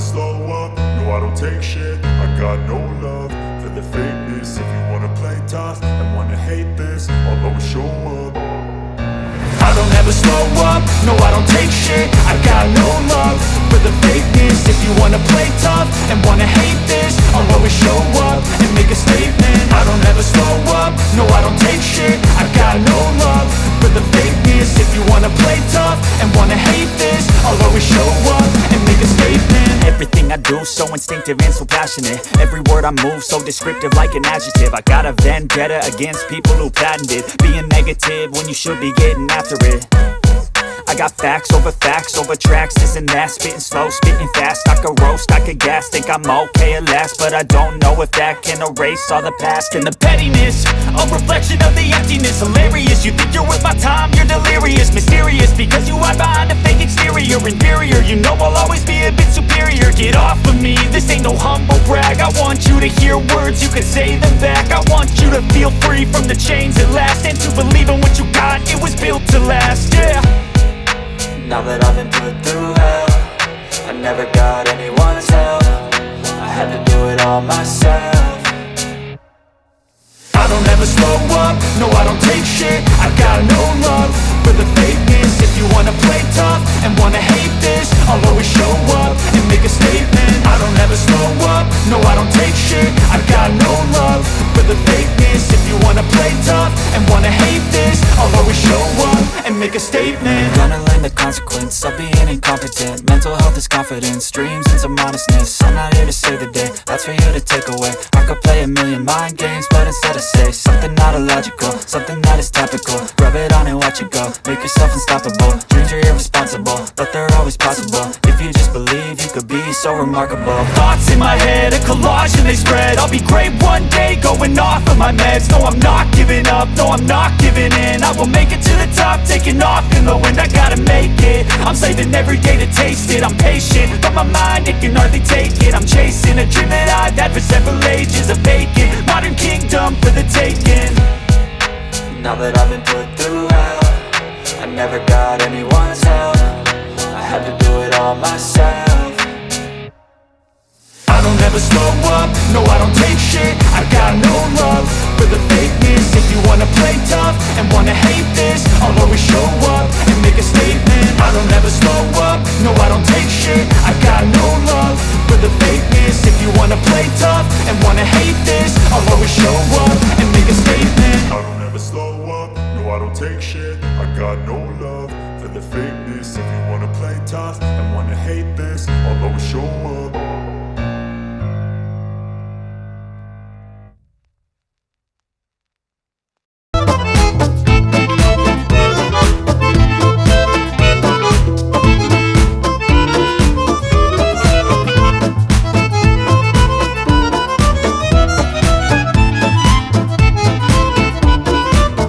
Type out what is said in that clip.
slow up, no I don't take shit. I got no love for the fakeness. If you wanna play tough and wanna hate this, I'll always show up. I don't ever slow up, no I don't take shit. I got no love for the fakeness. If you wanna play tough and wanna hate this, I'll always show up and make a statement. I don't ever slow up, no I don't take shit. I got no love for the fakeness. If you wanna play tough and wanna hate this, I'll always show up and make a statement. Everything I do so instinctive and so passionate. Every word I move so descriptive like an adjective. I got a vendetta against people who patented being negative when you should be getting after it. I got facts over tracks, this and that. Spitting slow, spitting fast, I could roast, I could gas. Think I'm okay at last, but I don't know if that can erase all the past. And the pettiness, a reflection of the emptiness. Hilarious, you think you're worth my time, you're delirious. Mysterious, because you hide behind a fake exterior. Inferior, you know I'll always be a bit superior. Get off of me, this ain't no humble brag. I want you to hear words, you can say them back. I want you to feel free from the chains at last, and to believe in what you got, it was built to last, yeah. Now that I've been put through hell, I never got anyone's help. I had to do it all myself. I don't ever slow up, no I don't take shit. I got no love for the fakeness. If you wanna play tough and wanna hate this, I'll always show up and make a statement. I don't ever slow up, no I don't take shit. I got no love for the fakeness. If you wanna play tough and wanna hate this, I'll always show up and make a statement. Gonna learn the consequence of being incompetent. Mental health is confidence, dreams and some modestness. I'm not here to save the day, that's for you to take away. I could play a million mind games, but instead I say something not illogical, something that is topical. Rub it on and watch it go, make yourself unstoppable. Dreams are irresponsible, but they're always possible. If you just believe, you could be so remarkable. Thoughts in my head, a collage and they spread. I'll be great one day, going off of my meds. No, I'm not giving up, no, I'm not giving in. I will make it to the top, taking off in the wind. I gotta make it, I'm saving every day to taste it. I'm patient, but my mind, it can hardly take it. I'm chasing a dream that I've had for several ages. A vacant, modern kingdom for the taking. Now that I've been put through hell, I never got anyone's help. I had to do it all myself. I don't ever slow up, no I don't take shit. I got no love for the fakeness. If you wanna play tough and wanna hate this, I'll always show up and make a statement. I don't ever slow up, no I don't take shit. I got no love for the fakeness. If you wanna play tough and wanna hate